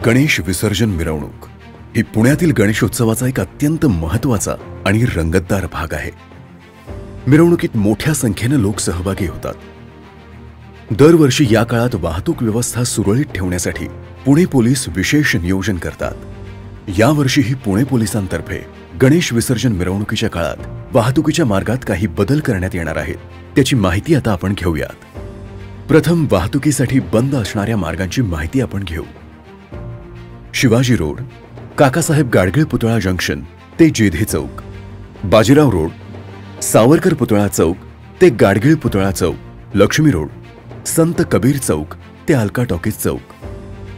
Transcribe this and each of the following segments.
गणेश विसर्जन मिरवणूक ही पुण्यातील गणेशोत्सवाचा एक अत्यंत महत्त्वाचा आणि रंगतदार भाग आहे। मिरवणुकीत मोठ्या संख्येने लोक सहभागी होतात। दरवर्षी या काळात वाहतूक व्यवस्था सुरळीत ठेवण्यासाठी पुणे पोलीस विशेष नियोजन करतात। यावर्षीही पुणे पोलिसांतर्फे गणेश विसर्जन मिरवणुकीच्या काळात वाहतुकीच्या मार्गात काही बदल करण्यात येणार आहेत। त्याची माहिती आता आपण घेऊयात। प्रथम वाहतुकीसाठी बंद असणाऱ्या मार्गांची माहिती आपण घेऊ। शिवाजी रोड, काकासाहेब गाडगीळ पुतळा जंक्शन ते जेधे चौक, बाजीराव रोड, सावरकर पुतळा चौक ते गाडगीळ पुतळा चौक, लक्ष्मी रोड, संत कबीर चौक ते अलका टॉकीज चौक,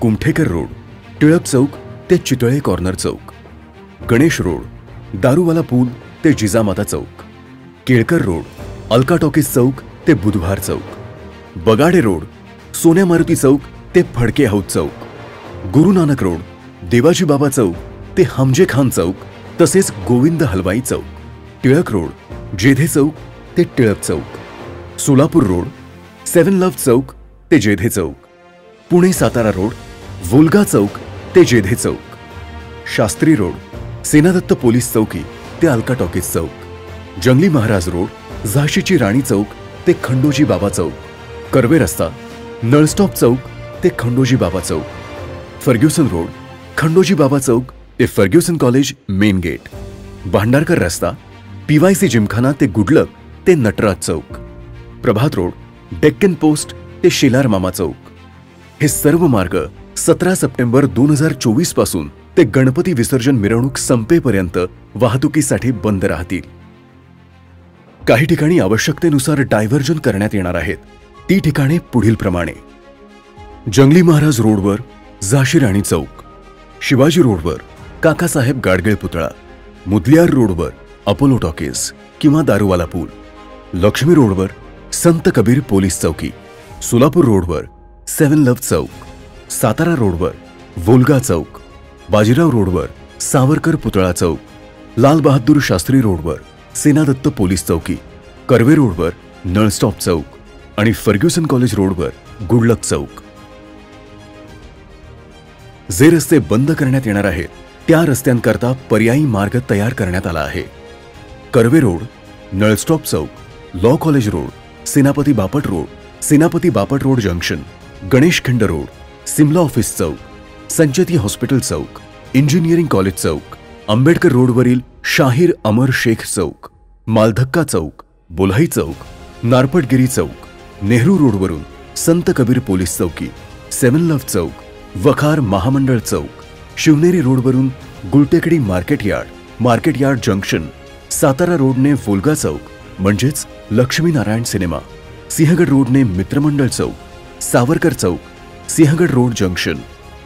कुमठेकर रोड, टिळक चौक ते चितळे कॉर्नर चौक, गणेश रोड, दारूवाला पूल ते जिजामाता चौक, केळकर रोड, अलका टॉकीज चौक ते बुधवार चौक, बगाडे रोड, सोन्या मारुती चौक ते फडके हौद चौक, गुरु नानक रोड, देवाजी बाबा चौक ते हमजे खान चौक तसेच गोविंद हलवाई चौक, टिळक रोड, जेधे चौक ते टिळक चौक, सोलापूर रोड, सेवन लव चौक ते जेधे चौक, पुणे सातारा रोड, वोल्गा चौक ते जेधे चौक, शास्त्री रोड, सेनादत्त पोलीस चौकी ते अलका टॉकीज चौक, जंगली महाराज रोड, झाशीची राणी चौक ते खंडोजी बाबा चौक, कर्वे रस्ता, नळस्टॉप चौक ते खंडोजी बाबा चौक, फर्ग्युसन रोड, खंडोजी बाबा चौक ते Fergusson college main gate, Bhandarkar रस्ता, PYC जिमखाना ते गुडलक ते नटराज चौक, प्रभात रोड, डेक्कन पोस्ट ते शेलार मामा चौक। हे सर्व मार्ग 17 सप्टेंबर 2024 पासून ते गणपती विसर्जन मिरवणूक संपेपर्यंत वाहतुकीसाठी बंद राहतील। काही ठिकाणी आवश्यकतेनुसार डायव्हर्जन करण्यात येणार आहेत। ती ठिकाणे पुढील प्रमाणे: जंगली महाराज रोडवर झाशी राणी चौक, शिवाजी रोडवर काकासाहेब गाडगीळ पुतळा, मुदलियार रोडवर अपोलो टॉकीज किंवा दारूवाला पूल, लक्ष्मी रोडवर संत कबीर पोलीस चौकी, सोलापूर रोडवर सेवन लव चौक, सातारा रोडवर वोल्गा चौक, बाजीराव रोडवर सावरकर पुतळा चौक, लाल बहादूर शास्त्री रोडवर सेनादत्त पोलीस चौकी, कर्वे रोडवर नळस्टॉप चौक आणि फर्ग्युसन कॉलेज रोडवर गुडलक चौक। जे रस्ते बंद करण्यात येणार आहेत त्या रस्त्यांकरता पर्यायी मार्ग तयार करण्यात आला आहे। कर्वे रोड, नळस्टॉप चौक, लॉ कॉलेज रोड, सेनापती Bapat road junction, Ganesh Khind road, Simla office चौक, संचेती हॉस्पिटल चौक, इंजिनिअरिंग कॉलेज चौक, आंबेडकर रोडवरील शाहीर अमर शेख चौक, मालधक्का चौक, बोल्हाई चौक, नारपटगिरी चौक, नेहरू रोडवरून संत कबीर पोलीस चौकी, सेवन लव चौक, वखार महामंडळ चौक, शिवनेरी रोडवरून Gultekdi market yard junction, Satara रोडने वोल्गा चौक म्हणजेच लक्ष्मीनारायण सिनेमा, सिंहगड रोडने मित्रमंडळ चौक, सावरकर चौक, सिंहगड रोड जंक्शन,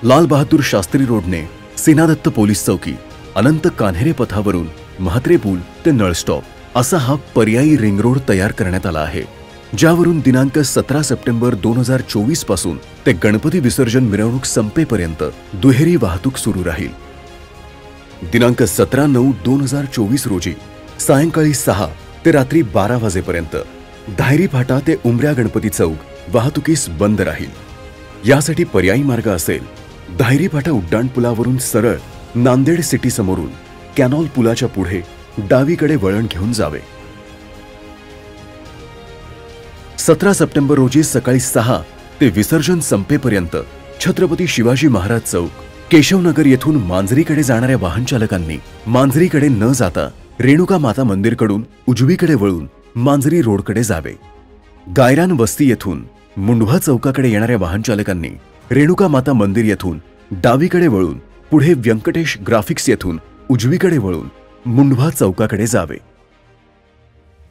लाल बहादूर शास्त्री रोडने सेनादत्त पोलीस चौकी, अनंत कान्हेरे पथावरून म्हात्रे पूल ते नळस्टॉप असा हा पर्यायी रिंग रोड तयार करण्यात आला आहे, ज्यावरून दिनांक 17 सप्टेंबर 2024 पासून ते गणपती विसर्जन मिरवणूक संपेपर्यंत दुहेरी वाहतूक सुरू राहील। दिनांक 17/9/2024 रोजी सायंकाळी 6 ते रात्री 12 वाजेपर्यंत धायरी फाटा ते उमऱ्या गणपती चौक वाहतुकीस बंद राहील। यासाठी पर्यायी मार्ग असेल धायरी फाटा उड्डाणपुलावरून सरळ नांदेड सिटी समोरून कॅनॉल पुलाच्या पुढे डावीकडे वळण घेऊन जावे। 17 सप्टेंबर रोजी सकाळी 6 ते विसर्जन संपेपर्यंत छत्रपती शिवाजी महाराज चौक, केशवनगर येथून मांजरीकडे जाणाऱ्या वाहन चालकांनी मांजरीकडे न जाता रेणुका माता मंदिरकडून उजवीकडे वळून मांजरी रोडकडे जावे। गायरान वस्ती येथून मुंढवा चौकाकडे येणाऱ्या वाहन चालकांनी रेणुका माता मंदिर येथून डावीकडे वळून पुढे व्यंकटेश ग्राफिक्स येथून उजवीकडे वळून मुंढवा चौकाकडे जावे।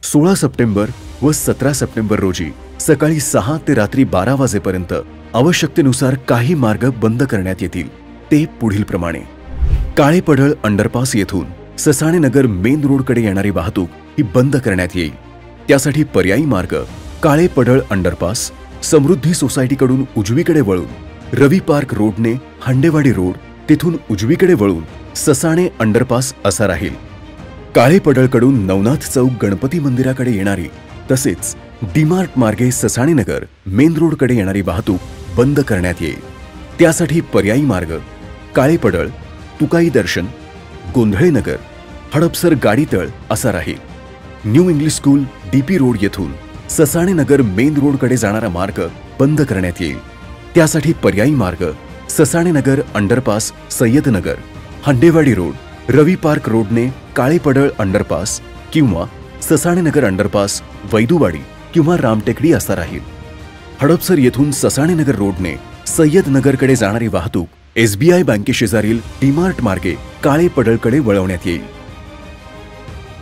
16 सप्टेंबर व 17 सप्टेंबर रोजी सकाळी 6 ते रात्री 12 वाजेपर्यंत आवश्यकतेनुसार काही मार्ग बंद करण्यात येतील। ते पुढील प्रमाणे: काळे पडळ अंडरपास येथून ससाणे नगर मेन रोडकडे येणारी वाहतूक ही बंद करण्यात येईल। त्यासाठी पर्यायी मार्ग काळे पडळ अंडरपास, समृद्धी सोसायटीकडून उजवीकडे वळून रवी पार्क रोडने हांडेवाडी रोड तेथून उजवीकडे वळून ससाणे अंडरपास असा राहील। काळे पडळकडून नवनाथ चौक गणपती मंदिराकडे येणारी तसेच डीमार्ट मार्गे ससाणे नगर मेन रोडकडे येणारी वाहतूक बंद करण्यात येईल। त्यासाठी पर्यायी मार्ग काळे पडळ, तुकाई दर्शन, गोंधळे नगर, हडपसर गाडीतळ असा राहील. New English school DP road येथून ससाणे नगर मेन रोडकडे जाणारा मार्ग बंद करण्यात येईल. त्यासाठी पर्यायी मार्ग ससाणे नगर अंडरपास सय्यदनगर, हंडेवाडी रोड, रवी पार्क रोडने काळे पडळ अंडरपास किंवा ससाणे नगर अंडरपास वैदुवाडी किंवा रामटेकडी असा राहील. हडपसर येथून ससाणे नगर रोडने सय्यदनगरकडे जाणारी वाहतूक SBI बँकेशेजारील डीमार्ट मार्गे काळे पडळकडे वळवण्यात येईल.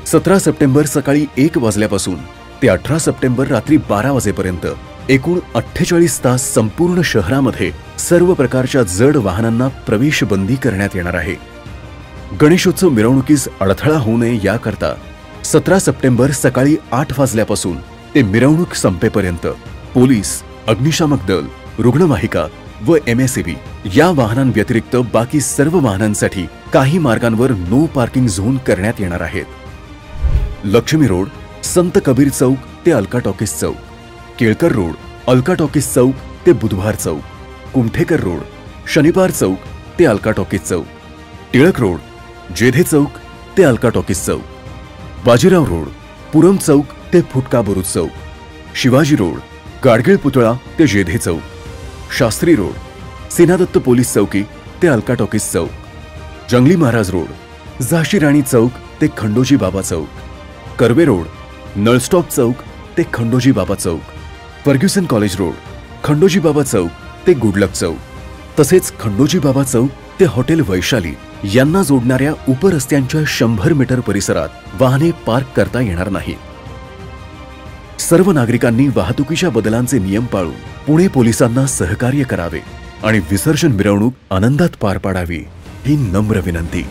17 सप्टेंबर सकाळी 1 वाजल्यापासून ते 18 सप्टेंबर रात्री 12 वाजेपर्यंत एकूण 48 तास संपूर्ण शहरामध्ये सर्व प्रकारच्या जड वाहनांना प्रवेश बंदी करण्यात येणार आहे. गणेशोत्सव मिरवणुकीस अडथळा होऊ नये याकरता 17 सप्टेंबर सकाळी 8 वाजल्यापासून ते मिरवणूक संपेपर्यंत पोलीस, अग्निशामक दल, रुग्णवाहिका व MSAB या वाहनांव्यतिरिक्त बाकी सर्व वाहनांसाठी काही मार्गांवर नो पार्किंग झोन करण्यात येणार आहेत. लक्ष्मी रोड, संत कबीर चौक ते अलका टॉकीज चौक, केळकर रोड, अलका टॉकीज चौक ते बुधवार चौक, कुमठेकर रोड, शनिवार चौक ते अलका टॉकीज चौक, टिळक रोड, जेधे चौक ते अलका टॉकीज चौक, बाजीराव रोड, पुरम चौक ते फुटका बुरुज चौक, शिवाजी रोड, गाडगीळ पुतळा ते जेधे चौक, शास्त्री रोड, सेनादत्त पोलीस चौकी ते अलका टॉकीज चौक, जंगली महाराज रोड, झाशी राणी चौक ते खंडोजी बाबा चौक, कर्वे रोड, नळस्टॉप चौक ते खंडोजी बाबा चौक, Fergusson college road, Khandoji Baba Chowk ते गुडलक चौक, तसेच खंडोजी बाबा चौक ते हॉटेल वैशाली यांना जोडणाऱ्या उपरस्त्यांच्या 100 मीटर परिसरात वाहने पार्क करता येणार नाही. सर्व नागरिकांनी वाहतुकीच्या बदलांचे नियम पाळून पुणे पोलिसांना सहकार्य करावे आणि विसर्जन मिरवणूक आनंदात पार पाडावी ही नम्र विनंती.